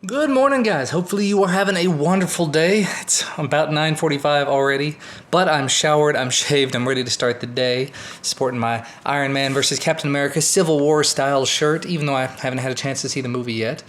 Good morning, guys. Hopefully you are having a wonderful day. It's about 9:45 already, but I'm showered, I'm shaved, I'm ready to start the day. Sporting my Iron Man versus Captain America Civil War style shirt, even though I haven't had a chance to see the movie yet.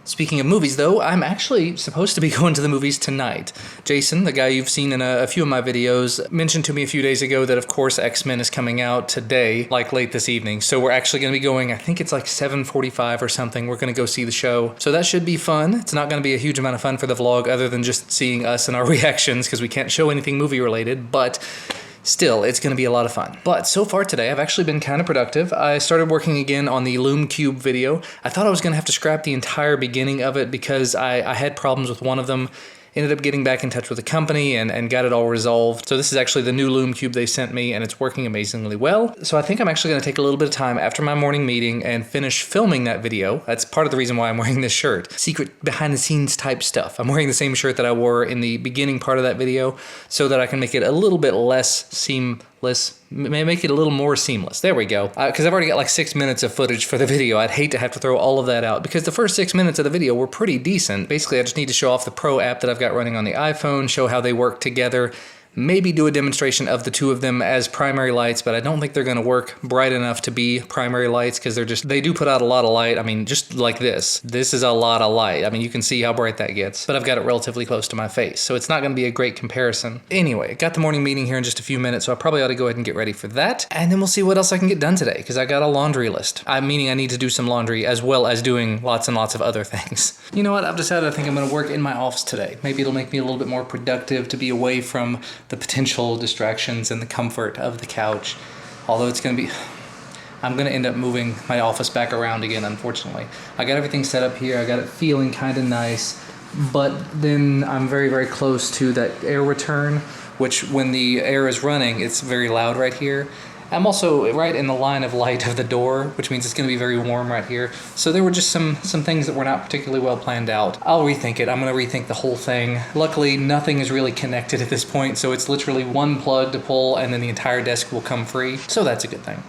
Speaking of movies, though, I'm actually supposed to be going to the movies tonight. Jason, the guy you've seen in a few of my videos, mentioned to me a few days ago that, of course, X-Men is coming out today, like late this evening. So we're actually going to be going, I think it's like 7:45 or something. We're going to go see the show. So that should be fun. It's not going to be a huge amount of fun for the vlog other than just seeing us and our reactions because we can't show anything movie related, but still, it's going to be a lot of fun. But so far today, I've actually been kind of productive. I started working again on the Loom Cube video. I thought I was going to have to scrap the entire beginning of it because I had problems with one of them. Ended up getting back in touch with the company and got it all resolved. So this is actually the new Loom Cube they sent me, and it's working amazingly well. So I think I'm actually going to take a little bit of time after my morning meeting and finish filming that video. That's part of the reason why I'm wearing this shirt. Secret behind-the-scenes type stuff. I'm wearing the same shirt that I wore in the beginning part of that video so that I can make it a little bit less seamless. Make it a little more seamless. There we go. Because I've already got like 6 minutes of footage for the video. I'd hate to have to throw all of that out because the first 6 minutes of the video were pretty decent. Basically, I just need to show off the Pro app that I've got running on the iPhone, show how they work together, maybe do a demonstration of the two of them as primary lights, but I don't think they're going to work bright enough to be primary lights because they do put out a lot of light. I mean, just like this. This is a lot of light. I mean, you can see how bright that gets, but I've got it relatively close to my face, so it's not going to be a great comparison. Anyway, got the morning meeting here in just a few minutes, so I probably ought to go ahead and get ready for that, and then we'll see what else I can get done today because I got a laundry list. Meaning I need to do some laundry as well as doing lots and lots of other things. You know what? I've decided I think I'm going to work in my office today. Maybe it'll make me a little bit more productive to be away from the potential distractions and the comfort of the couch. Although I'm going to end up moving my office back around again, unfortunately. I got everything set up here. I got it feeling kind of nice, but then I'm very, very close to that air return, which when the air is running, it's very loud right here. I'm also right in the line of light of the door, which means it's going to be very warm right here. So there were just some things that were not particularly well planned out. I'll rethink it. I'm going to rethink the whole thing. Luckily, nothing is really connected at this point, so it's literally one plug to pull and then the entire desk will come free. So that's a good thing.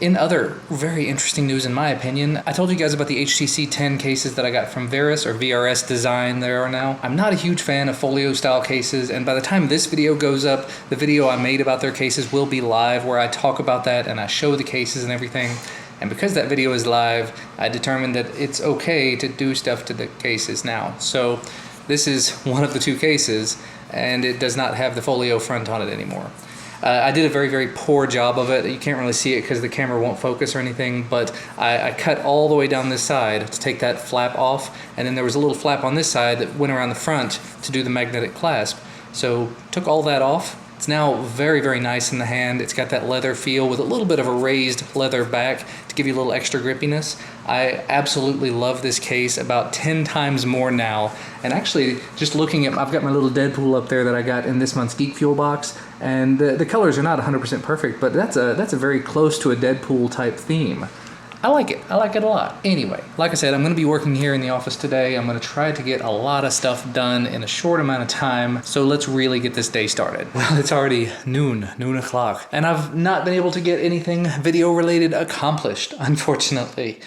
In other very interesting news, in my opinion, I told you guys about the HTC 10 cases that I got from VRS Design there are now. I'm not a huge fan of folio style cases, and by the time this video goes up, the video I made about their cases will be live where I talk about that and I show the cases and everything. And because that video is live, I determined that it's okay to do stuff to the cases now. So this is one of the two cases, and it does not have the folio front on it anymore. I did a very, very poor job of it. You can't really see it because the camera won't focus or anything, but I cut all the way down this side to take that flap off, and then there was a little flap on this side that went around the front to do the magnetic clasp. So took all that off. It's now very, very nice in the hand. It's got that leather feel with a little bit of a raised leather back to give you a little extra grippiness. I absolutely love this case about 10 times more now. And actually, just looking at, I've got my little Deadpool up there that I got in this month's Geek Fuel box, and the colors are not 100% perfect, but that's a very close to a Deadpool type theme. I like it. I like it a lot. Anyway, like I said, I'm going to be working here in the office today. I'm going to try to get a lot of stuff done in a short amount of time. So let's really get this day started. Well, it's already noon o'clock, and I've not been able to get anything video related accomplished, unfortunately,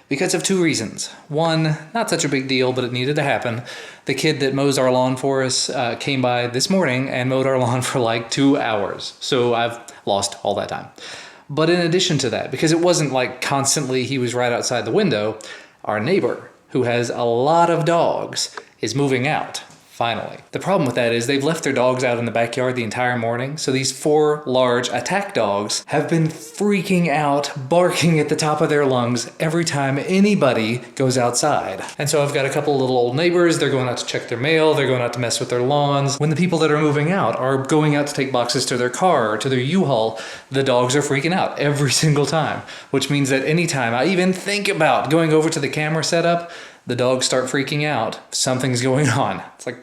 because of two reasons. One, not such a big deal, but it needed to happen. The kid that mows our lawn for us came by this morning and mowed our lawn for like 2 hours. So I've lost all that time. But in addition to that, because it wasn't like constantly he was right outside the window, our neighbor, who has a lot of dogs, is moving out. Finally. The problem with that is they've left their dogs out in the backyard the entire morning, so these 4 large attack dogs have been freaking out, barking at the top of their lungs every time anybody goes outside. And so I've got a couple little old neighbors, they're going out to check their mail, they're going out to mess with their lawns. When the people that are moving out are going out to take boxes to their car or to their U-Haul, the dogs are freaking out every single time, which means that anytime I even think about going over to the camera setup, the dogs start freaking out. Something's going on. It's like,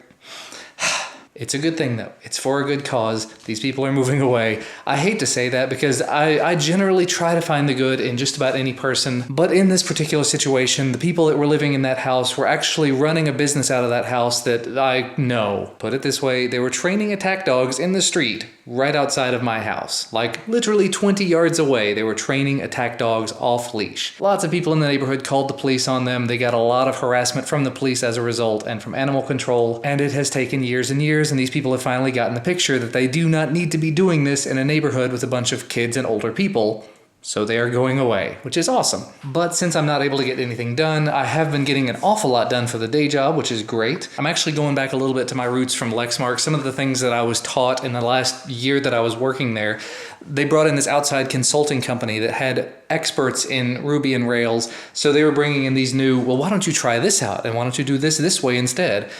It's a good thing though. It's for a good cause. These people are moving away. I hate to say that because I generally try to find the good in just about any person. But in this particular situation, the people that were living in that house were actually running a business out of that house that I know. Put it this way, they were training attack dogs in the street right outside of my house. Like literally 20 yards away, they were training attack dogs off leash. Lots of people in the neighborhood called the police on them. They got a lot of harassment from the police as a result and from animal control. And it has taken years and years, and these people have finally gotten the picture that they do not need to be doing this in a neighborhood with a bunch of kids and older people. So they are going away, which is awesome. But since I'm not able to get anything done, I have been getting an awful lot done for the day job, which is great. I'm actually going back a little bit to my roots from Lexmark. Some of the things that I was taught in the last year that I was working there, they brought in this outside consulting company that had experts in Ruby and Rails. So they were bringing in these new, well, why don't you try this out? And why don't you do this way instead?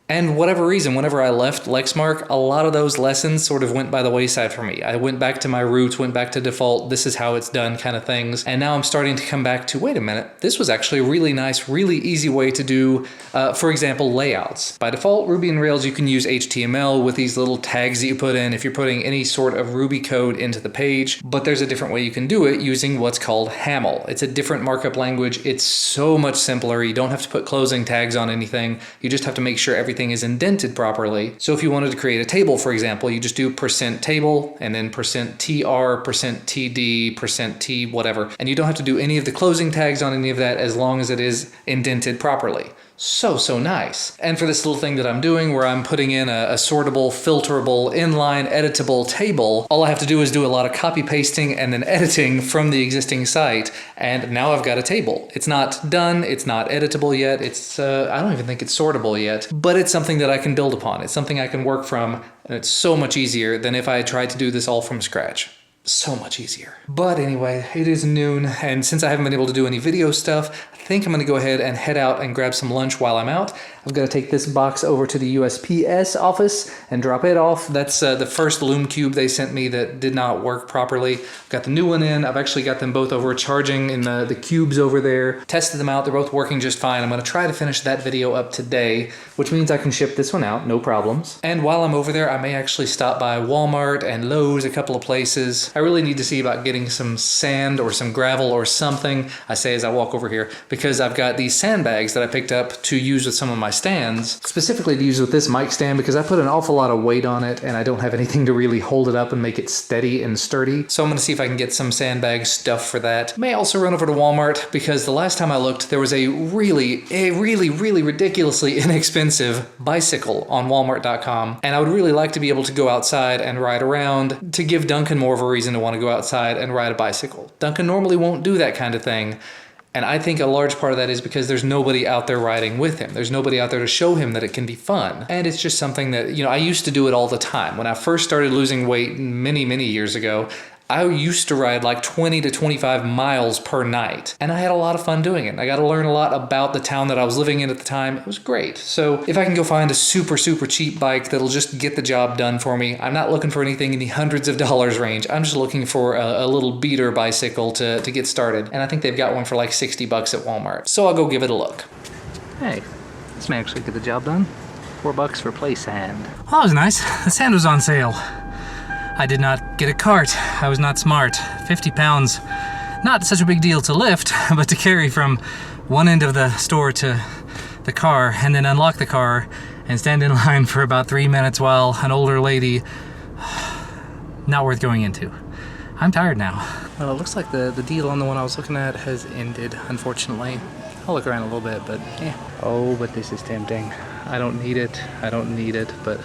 And whatever reason, whenever I left Lexmark, a lot of those lessons sort of went by the wayside for me. I went back to my roots, went back to default, this is how it's done kind of things. And now I'm starting to come back to, wait a minute, this was actually a really nice, really easy way to do, for example, layouts. By default, Ruby and Rails, you can use HTML with these little tags that you put in if you're putting any sort of Ruby code into the page. But there's a different way you can do it using what's called HAML. It's a different markup language. It's so much simpler. You don't have to put closing tags on anything. You just have to make sure everything is indented properly. So if you wanted to create a table, for example, you just do %table and then %tr, %td, %t, whatever. And you don't have to do any of the closing tags on any of that as long as it is indented properly. So nice. And for this little thing that I'm doing where I'm putting in a sortable, filterable, inline, editable table, all I have to do is do a lot of copy pasting and then editing from the existing site. And now I've got a table. It's not done. It's not editable yet. It's, I don't even think it's sortable yet, but it's something that I can build upon. It's something I can work from. And it's so much easier than if I tried to do this all from scratch. So much easier. But anyway, it is noon, and since I haven't been able to do any video stuff, I think I'm going to go ahead and head out and grab some lunch while I'm out. I've got to take this box over to the USPS office and drop it off. That's the first Loom Cube they sent me that did not work properly. I've got the new one in. I've actually got them both over charging in the cubes over there. Tested them out. They're both working just fine. I'm going to try to finish that video up today, which means I can ship this one out, no problems. And while I'm over there, I may actually stop by Walmart and Lowe's, a couple of places. I really need to see about getting some sand or some gravel or something, I say as I walk over here, because I've got these sandbags that I picked up to use with some of my stands, specifically to use with this mic stand because I put an awful lot of weight on it and I don't have anything to really hold it up and make it steady and sturdy. So I'm going to see if I can get some sandbag stuff for that. May also run over to Walmart because the last time I looked, there was a really ridiculously inexpensive bicycle on Walmart.com, and I would really like to be able to go outside and ride around to give Duncan more of a reason to want to go outside and ride a bicycle. Duncan normally won't do that kind of thing. And I think a large part of that is because there's nobody out there riding with him. There's nobody out there to show him that it can be fun. And it's just something that, you know, I used to do it all the time. When I first started losing weight many years ago, I used to ride like 20 to 25 miles per night. And I had a lot of fun doing it. I got to learn a lot about the town that I was living in at the time. It was great. So if I can go find a super cheap bike that'll just get the job done for me, I'm not looking for anything in the hundreds of dollars range. I'm just looking for a little beater bicycle to get started. And I think they've got one for like $60 at Walmart. So I'll go give it a look. Hey, this may actually get the job done. $4 for play sand. Well, that was nice. The sand was on sale. I did not get a cart. I was not smart. 50 pounds, not such a big deal to lift, but to carry from one end of the store to the car and then unlock the car and stand in line for about 3 minutes while an older lady, not worth going into. I'm tired now. Well, it looks like the deal on the one I was looking at has ended, unfortunately. I'll look around a little bit, but yeah. Oh, but this is tempting. I don't need it, but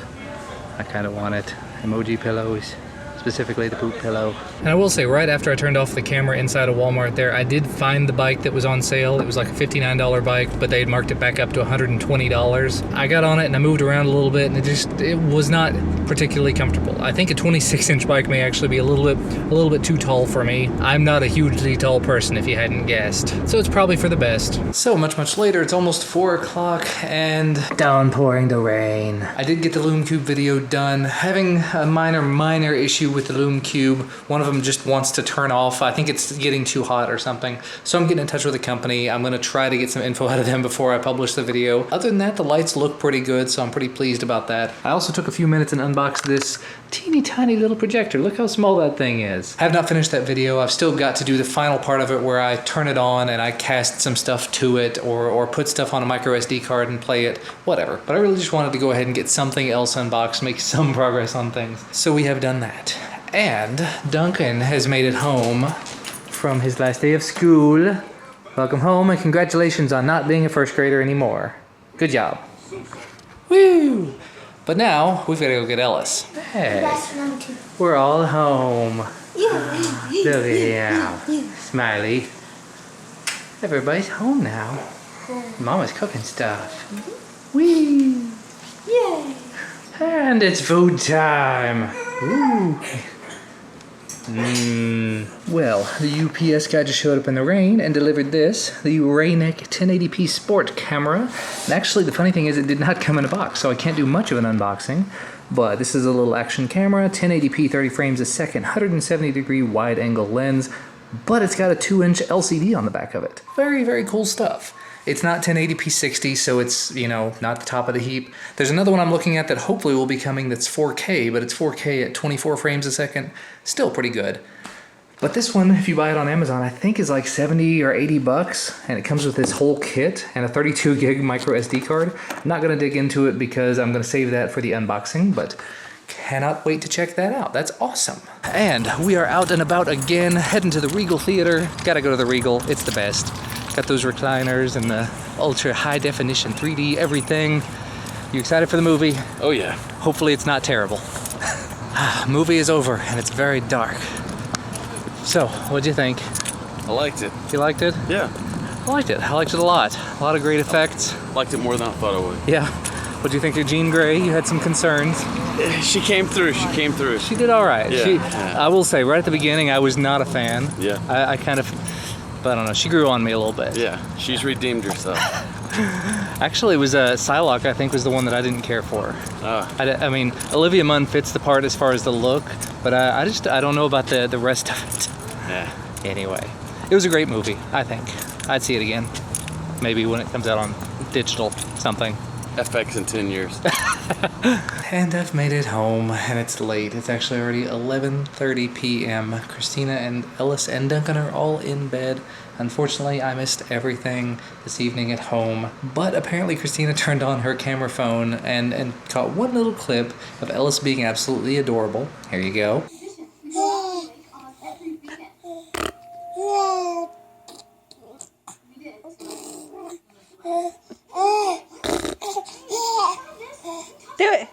I kind of want it. Emoji pillows, specifically the poop pillow. And I will say, right after I turned off the camera inside of Walmart there, I did find the bike that was on sale. It was like a $59 bike, but they had marked it back up to $120. I got on it and I moved around a little bit, and it was not particularly comfortable. I think a 26-inch bike may actually be a little bit too tall for me. I'm not a hugely tall person, if you hadn't guessed. So it's probably for the best. So much later, it's almost 4 o'clock and downpouring the rain. I did get the Loom Cube video done. Having a minor issue issue with the Lume Cube. One of them just wants to turn off. I think it's getting too hot or something. So I'm getting in touch with the company. I'm gonna try to get some info out of them before I publish the video. Other than that, the lights look pretty good, so I'm pretty pleased about that. I also took a few minutes and unboxed this teeny tiny little projector. Look how small that thing is. I have not finished that video. I've still got to do the final part of it where I turn it on and I cast some stuff to it or put stuff on a micro SD card and play it, whatever. But I really just wanted to go ahead and get something else unboxed, make some progress on things. So we have done that. And Duncan has made it home from his last day of school. Welcome home and congratulations on not being a first grader anymore. Good job. Woo! But now, we've got to go get Ellis. Hey, we're all home. Look at you. Smiley. Everybody's home now. Mama's cooking stuff. Whee! Yay! And it's food time. Ooh. Well, the UPS guy just showed up in the rain and delivered this, the Rayneck 1080p Sport camera. And actually, the funny thing is it did not come in a box, so I can't do much of an unboxing. But this is a little action camera, 1080p 30 frames a second, 170 degree wide angle lens, but it's got a 2-inch LCD on the back of it. Very, very cool stuff. It's not 1080p 60, so it's, you know, not the top of the heap. There's another one I'm looking at that hopefully will be coming that's 4K, but it's 4K at 24 frames a second. Still pretty good. But this one, if you buy it on Amazon, I think is like 70 or 80 bucks, and it comes with this whole kit and a 32 gig micro SD card. I'm not gonna dig into it because I'm gonna save that for the unboxing, but cannot wait to check that out. That's awesome. And we are out and about again, heading to the Regal Theater. Gotta go to the Regal, it's the best. Got those recliners and the ultra high definition 3D everything. You excited for the movie? Oh yeah. Hopefully it's not terrible. Movie is over and it's very dark. So, what'd you think? I liked it. You liked it? Yeah. I liked it. I liked it a lot. A lot of great effects. Liked it more than I thought I would. Yeah. What'd you think of Jean Grey? You had some concerns. She came through. She came through. She did all right. Yeah. I will say, right at the beginning, I was not a fan. Yeah. I kind of... But I don't know, she grew on me a little bit. Yeah, she's redeemed herself. Actually, it was Psylocke, I think, was the one that I didn't care for. I mean, Olivia Munn fits the part as far as the look, but I don't know about the rest of it. Yeah. Anyway, it was a great movie, I think. I'd see it again. Maybe when it comes out on digital something. FX in 10 years. And I've made it home, and it's late. It's actually already 11:30 p.m. Christina and Ellis and Duncan are all in bed. Unfortunately, I missed everything this evening at home, but apparently Christina turned on her camera phone and caught one little clip of Ellis being absolutely adorable. Here you go. Do it.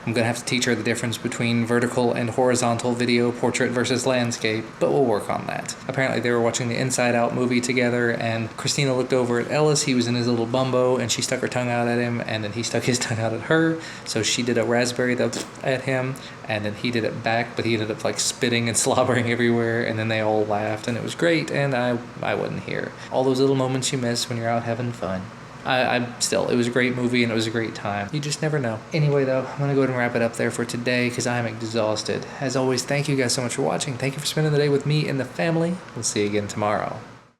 I'm gonna have to teach her the difference between vertical and horizontal video, portrait versus landscape, but we'll work on that. Apparently they were watching the Inside Out movie together, and Christina looked over at Ellis. He was in his little bumbo, and she stuck her tongue out at him, and then he stuck his tongue out at her. So she did a raspberry at him, and then he did it back, but he ended up like spitting and slobbering everywhere, and then they all laughed, and it was great, and I wasn't here. All those little moments you miss when you're out having fun. It was a great movie and it was a great time. You just never know. Anyway though, I'm gonna go ahead and wrap it up there for today because I'm exhausted. As always, thank you guys so much for watching. Thank you for spending the day with me and the family. We'll see you again tomorrow.